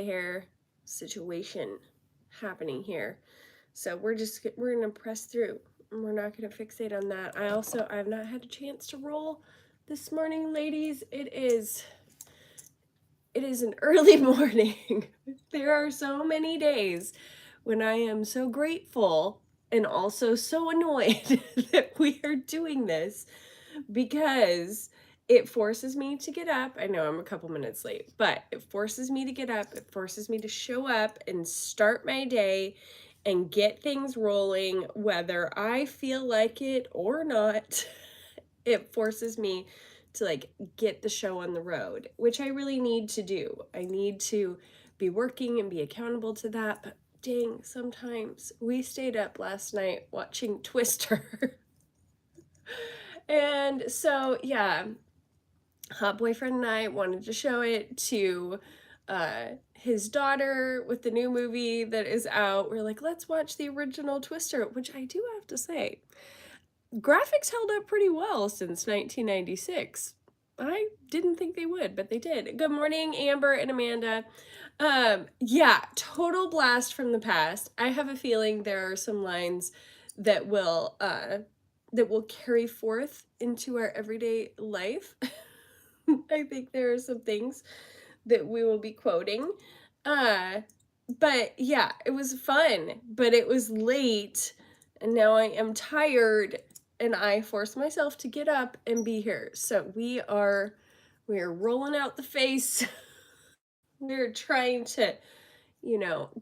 hair situation happening here. So we're gonna press through. We're not gonna fixate on that. I've not had a chance to roll this morning, ladies. It is an early morning. There are so many days when I am so grateful and also so annoyed that we are doing this, because it forces me to get up. I know I'm a couple minutes late, but it forces me to get up. It forces me to show up and start my day and get things rolling, whether I feel like it or not. It forces me to like get the show on the road, which I really need to do. I need to be working and be accountable to that. But dang, sometimes we stayed up last night watching Twister. And so, yeah, hot boyfriend and I wanted to show it to his daughter with the new movie that is out. We're like, let's watch the original Twister, which I do have to say, graphics held up pretty well since 1996. I didn't think they would, but they did. Good morning, Amber and Amanda. Yeah, total blast from the past. I have a feeling there are some lines that will carry forth into our everyday life. I think there are some things that we will be quoting. But yeah, it was fun, but it was late, and now I am tired, and I force myself to get up and be here. So we are rolling out the face. We're trying to,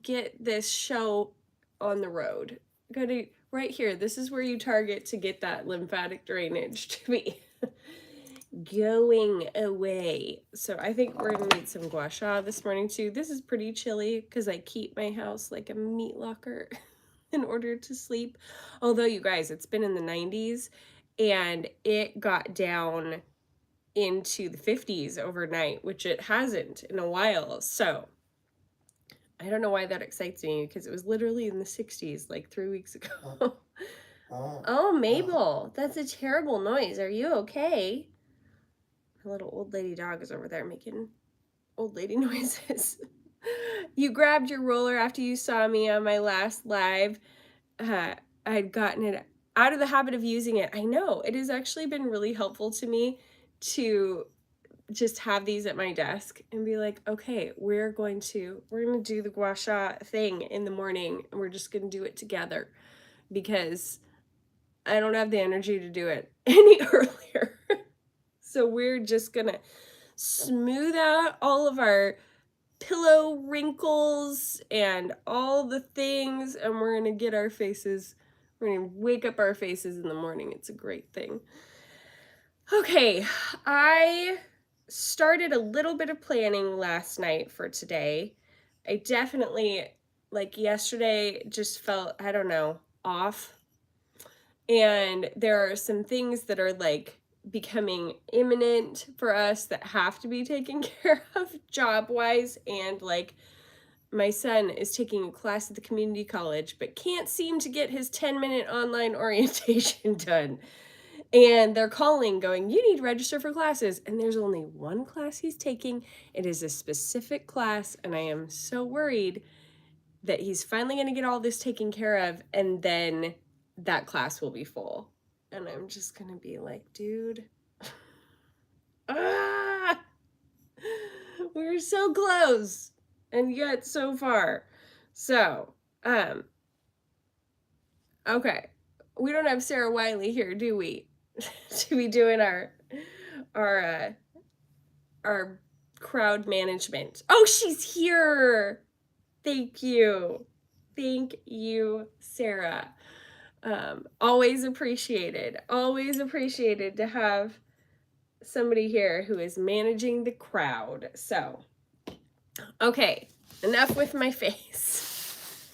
get this show on the road. Go to right here. This is where you target to get that lymphatic drainage to be going away. So I think we're gonna need some gua sha this morning too. This is pretty chilly because I keep my house like a meat locker in order to sleep. Although, you guys, it's been in the 90s and it got down into the 50s overnight, which it hasn't in a while. So I don't know why that excites me, because it was literally in the 60s like 3 weeks ago. Oh, Mabel, that's a terrible noise. Are you okay? My little old lady dog is over there making old lady noises. You grabbed your roller after you saw me on my last live. I'd gotten it out of the habit of using it. I know, it has actually been really helpful to me to just have these at my desk and be like, okay, we're going to do the gua sha thing in the morning, and we're just going to do it together, because I don't have the energy to do it any earlier. So we're just going to smooth out all of our pillow wrinkles and all the things, and we're going to get our faces, we're going to wake up our faces in the morning. It's a great thing. Okay, I started a little bit of planning last night for today. I definitely, like yesterday, just felt, I don't know, off. And there are some things that are like becoming imminent for us that have to be taken care of job-wise. And like, my son is taking a class at the community college but can't seem to get his 10-minute online orientation done. And they're calling going, you need to register for classes. And there's only one class he's taking. It is a specific class. And I am so worried that he's finally going to get all this taken care of, and then that class will be full. And I'm just going to be like, dude, we're so close and yet so far. So, okay. We don't have Sarah Wiley here, do we? To be doing our crowd management. Oh, she's here. Thank you, Sarah. Always appreciated to have somebody here who is managing the crowd. So, okay, enough with my face.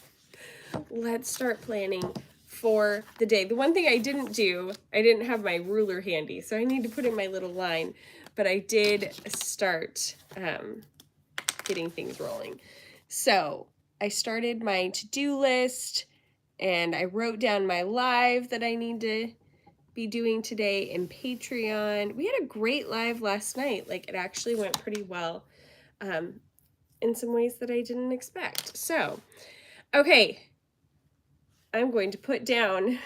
Let's start planning for the day. The one thing I didn't do, I didn't have my ruler handy, so I need to put in my little line, but I did start getting things rolling. So I started my to-do list, and I wrote down my live that I need to be doing today in Patreon. We had a great live last night. Like, it actually went pretty well. in some ways that I didn't expect. So, okay, I'm going to put down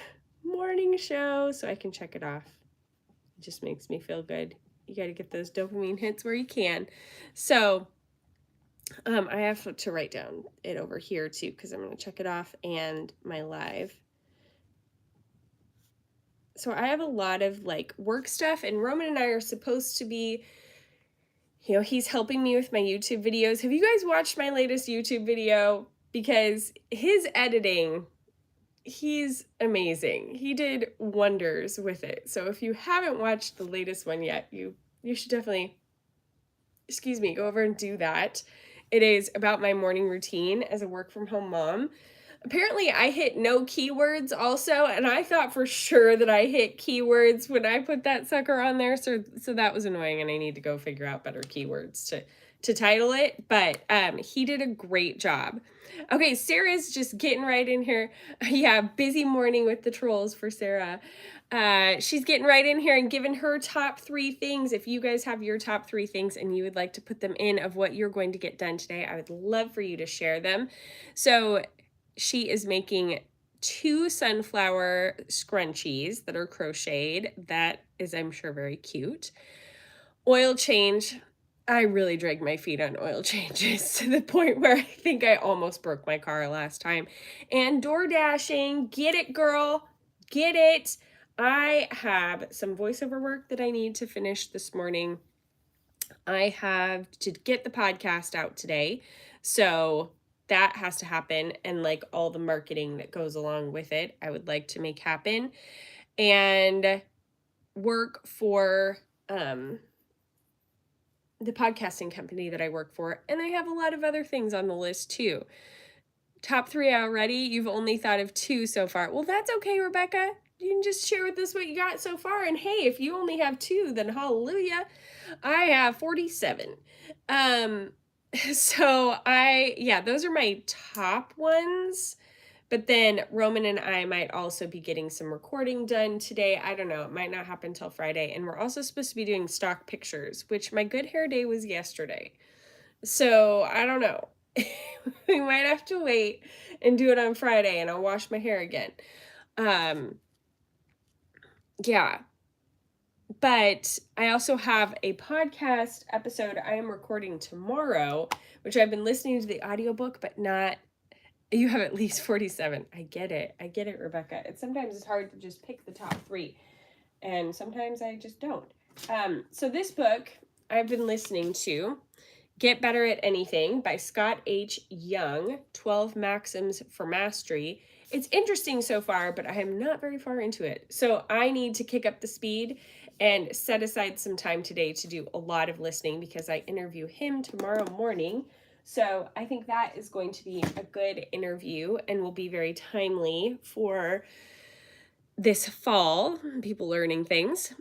morning show so I can check it off. It just makes me feel good. You got to get those dopamine hits where you can. So, I have to write down it over here too, because I'm going to check it off and my live. So I have a lot of like work stuff, and Roman and I are supposed to be, he's helping me with my YouTube videos. Have you guys watched my latest YouTube video? Because his editing, he's amazing. He did wonders with it. So if you haven't watched the latest one yet, you should definitely, go over and do that. It is about my morning routine as a work from home mom. Apparently I hit no keywords also, and I thought for sure that I hit keywords when I put that sucker on there. So that was annoying, and I need to go figure out better keywords to title it. But he did a great job. Okay, Sarah's just getting right in here. Yeah, busy morning with the trolls for Sarah. She's getting right in here and giving her top 3 things. If you guys have your top 3 things and you would like to put them in of what you're going to get done today, I would love for you to share them. So she is making 2 sunflower scrunchies that are crocheted. That is, I'm sure, very cute. Oil change. I really dragged my feet on oil changes to the point where I think I almost broke my car last time. And door dashing. Get it, girl. Get it. I have some voiceover work that I need to finish this morning. I have to get the podcast out today. So that has to happen, and like all the marketing that goes along with it, I would like to make happen. And work for the podcasting company that I work for, and I have a lot of other things on the list too. Top 3 already. You've only thought of 2 so far. Well, that's okay, Rebecca. You can just share with us what you got so far. And hey, if you only have 2, then hallelujah. I have 47. So those are my top ones. But then Roman and I might also be getting some recording done today. I don't know. It might not happen till Friday. And we're also supposed to be doing stock pictures, which my good hair day was yesterday. So I don't know. We might have to wait and do it on Friday, and I'll wash my hair again. Yeah. But I also have a podcast episode I am recording tomorrow, which I've been listening to the audiobook, but not. You have at least 47. I get it, Rebecca. Sometimes it's hard to just pick the top 3, and sometimes I just don't. So this book I've been listening to, Get Better at Anything by Scott H. Young, 12 Maxims for Mastery. It's interesting so far, but I am not very far into it. So I need to kick up the speed and set aside some time today to do a lot of listening, because I interview him tomorrow morning. So I think that is going to be a good interview and will be very timely for this fall, people learning things.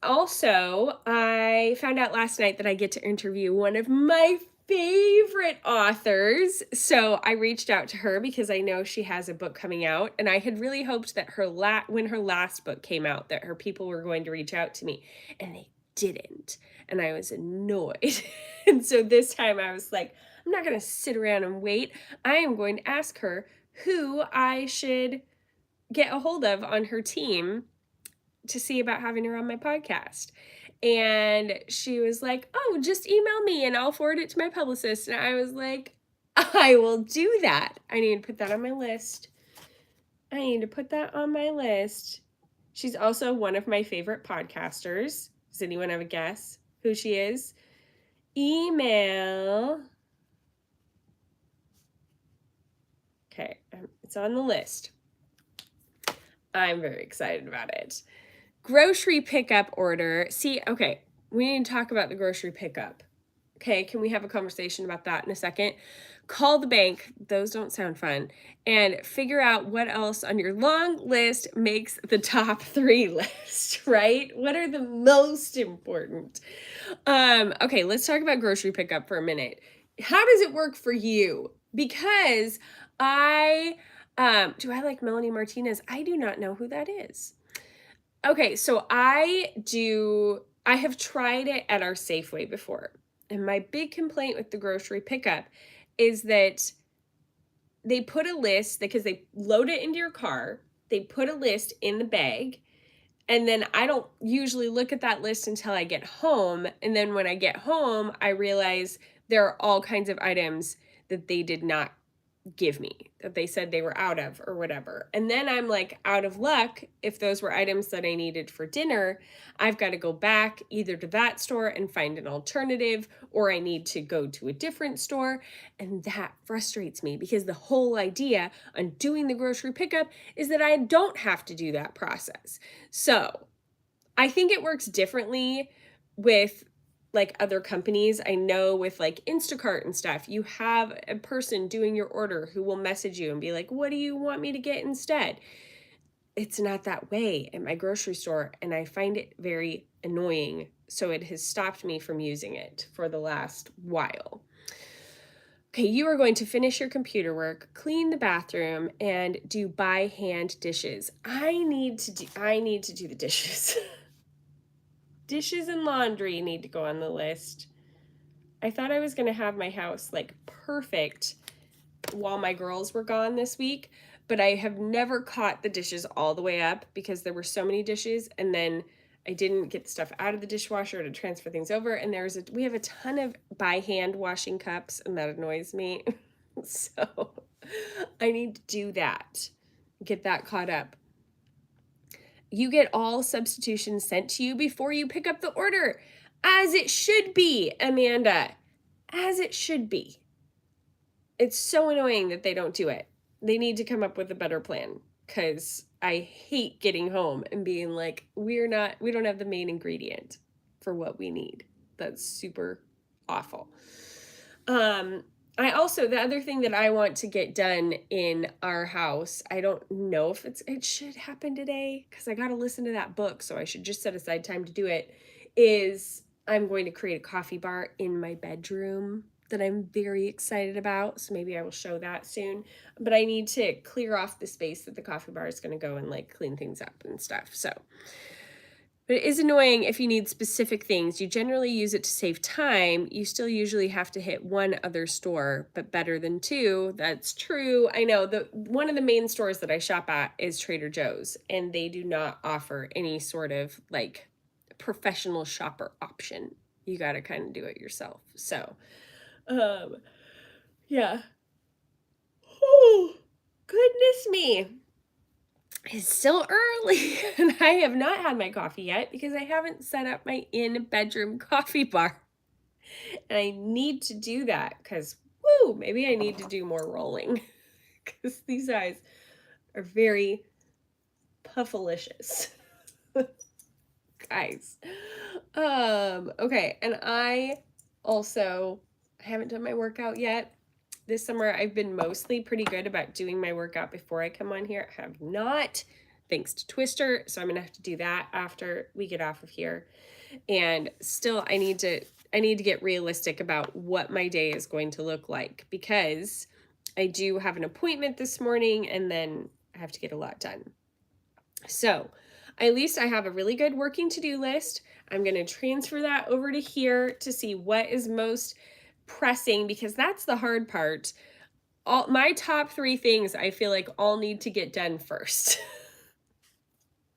Also, I found out last night that I get to interview one of my favorite authors. So I reached out to her because I know she has a book coming out, and I had really hoped that when her last book came out, that her people were going to reach out to me, and they didn't. And I was annoyed. And so this time I was like, I'm not going to sit around and wait. I am going to ask her who I should get a hold of on her team to see about having her on my podcast. And she was like, oh, just email me and I'll forward it to my publicist. And I was like, I will do that. I need to put that on my list. She's also one of my favorite podcasters. Does anyone have a guess who she is? Email. Okay, it's on the list. I'm very excited about it. Grocery pickup order. See, okay, we need to talk about the grocery pickup. Okay, can we have a conversation about that in a second? Call the bank. Those don't sound fun. And figure out what else on your long list makes the top 3 list, right? What are the most important? Okay, let's talk about grocery pickup for a minute. How does it work for you? Because do I like Melanie Martinez? I do not know who that is. Okay, so I have tried it at our Safeway before. And my big complaint with the grocery pickup is that they put a list, because they load it into your car, they put a list in the bag, and then I don't usually look at that list until I get home. And then when I get home, I realize there are all kinds of items that they did not give me, that they said they were out of or whatever. And then I'm like out of luck. If those were items that I needed for dinner, I've got to go back either to that store and find an alternative, or I need to go to a different store. And that frustrates me, because the whole idea on doing the grocery pickup is that I don't have to do that process. So I think it works differently with like other companies. I know with like Instacart and stuff, you have a person doing your order who will message you and be like, what do you want me to get instead? It's not that way at my grocery store, and I find it very annoying. So it has stopped me from using it for the last while. Okay, you are going to finish your computer work, clean the bathroom, and do by hand dishes. I need to do the dishes. Dishes and laundry need to go on the list. I thought I was going to have my house like perfect while my girls were gone this week, but I have never caught the dishes all the way up because there were so many dishes, and then I didn't get the stuff out of the dishwasher to transfer things over, and we have a ton of by hand washing cups, and that annoys me. So I need to do that, get that caught up. You get all substitutions sent to you before you pick up the order. As it should be, Amanda. As it should be. It's so annoying that they don't do it. They need to come up with a better plan, because I hate getting home and being like, we don't have the main ingredient for what we need. That's super awful. The other thing that I want to get done in our house, I don't know if it should happen today, because I got to listen to that book, so I should just set aside time to do it, is I'm going to create a coffee bar in my bedroom that I'm very excited about. So maybe I will show that soon, but I need to clear off the space that the coffee bar is going to go and like clean things up and stuff. So, but it is annoying if you need specific things. You generally use it to save time. You still usually have to hit one other store, but better than two. That's true. I know one of the main stores that I shop at is Trader Joe's, and they do not offer any sort of like professional shopper option. You got to kind of do it yourself. So, yeah. Oh, goodness me. It's still early and I have not had my coffee yet because I haven't set up my in-bedroom coffee bar. And I need to do that because, maybe I need to do more rolling because these eyes are very puffalicious. Guys. Okay, and I haven't done my workout yet. This summer, I've been mostly pretty good about doing my workout before I come on here. I have not, thanks to Twister. So I'm going to have to do that after we get off of here. And still, I need to get realistic about what my day is going to look like, because I do have an appointment this morning and then I have to get a lot done. So at least I have a really good working to-do list. I'm going to transfer that over to here to see what is most pressing, because that's the hard part. All my top 3 things I feel like all need to get done first.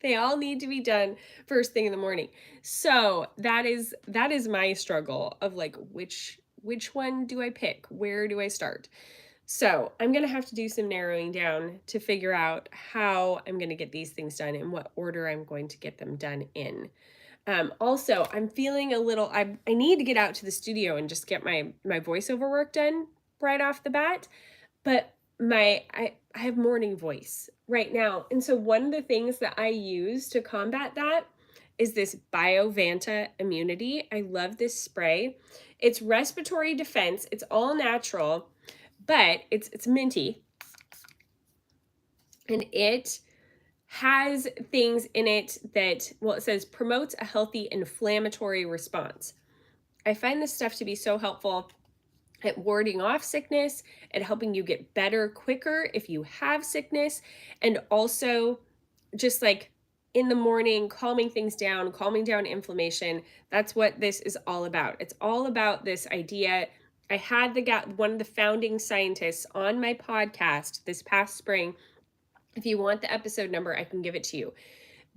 They all need to be done first thing in the morning. So that is my struggle of like, which one do I pick? Where do I start? So I'm going to have to do some narrowing down to figure out how I'm going to get these things done and what order I'm going to get them done in. Also, I'm feeling a little, I need to get out to the studio and just get my voiceover work done right off the bat, but I have morning voice right now. And so one of the things that I use to combat that is this Biovanta Immunity. I love this spray. It's respiratory defense. It's all natural, but it's minty. And it has things in it that, it says promotes a healthy inflammatory response. I find this stuff to be so helpful at warding off sickness and helping you get better quicker if you have sickness, and also just like in the morning, calming things down, calming down inflammation. That's what this is all about. It's all about this idea. I had one of the founding scientists on my podcast this past spring. If you want the episode number, I can give it to you.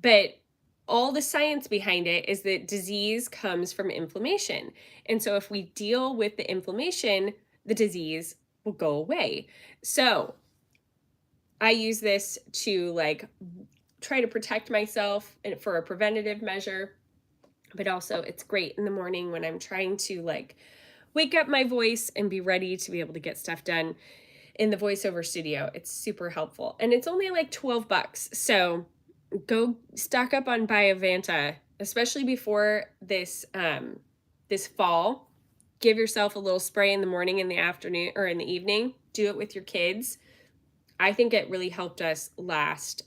But all the science behind it is that disease comes from inflammation. And so if we deal with the inflammation, the disease will go away. So I use this to like try to protect myself and for a preventative measure, but also it's great in the morning when I'm trying to like wake up my voice and be ready to be able to get stuff done in the voiceover studio. It's super helpful. And it's only like $12. So go stock up on Biovanta, especially before this this fall. Give yourself a little spray in the morning, in the afternoon, or in the evening. Do it with your kids. I think it really helped us last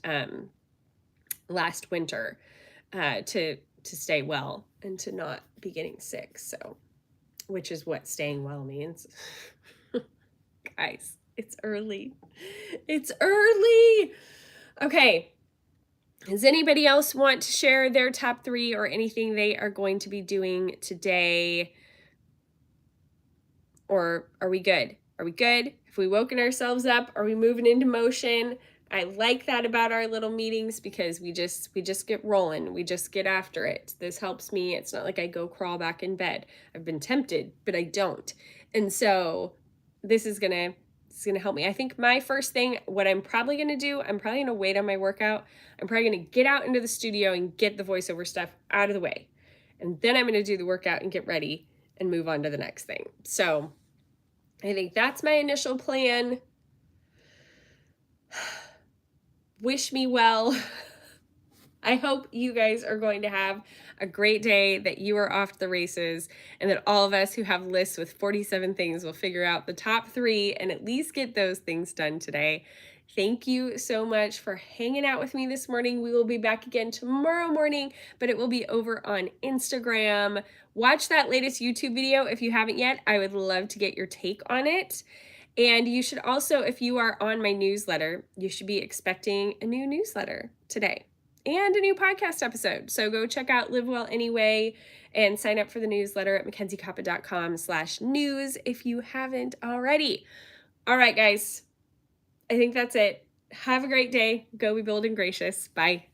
winter to stay well and to not be getting sick. So, which is what staying well means. Guys, it's early. It's early. Okay. Does anybody else want to share their top 3 or anything they are going to be doing today? Or are we good? Are we good? Have we woken ourselves up? Are we moving into motion? I like that about our little meetings because we just get rolling. We just get after it. This helps me. It's not like I go crawl back in bed. I've been tempted, but I don't. And so this is gonna help me. I think my first thing, what I'm probably gonna do, I'm probably gonna wait on my workout. I'm probably gonna get out into the studio and get the voiceover stuff out of the way. And then I'm gonna do the workout and get ready and move on to the next thing. So I think that's my initial plan. Wish me well. I hope you guys are going to have a great day, that you are off to the races, and that all of us who have lists with 47 things will figure out the top 3 and at least get those things done today. Thank you so much for hanging out with me this morning. We will be back again tomorrow morning, but it will be over on Instagram. Watch that latest YouTube video if you haven't yet. I would love to get your take on it. And you should also, if you are on my newsletter, you should be expecting a new newsletter today and a new podcast episode. So go check out Live Well Anyway and sign up for the newsletter at MacKenzieKoppa.com/news if you haven't already. All right, guys. I think that's it. Have a great day. Go be bold and gracious. Bye.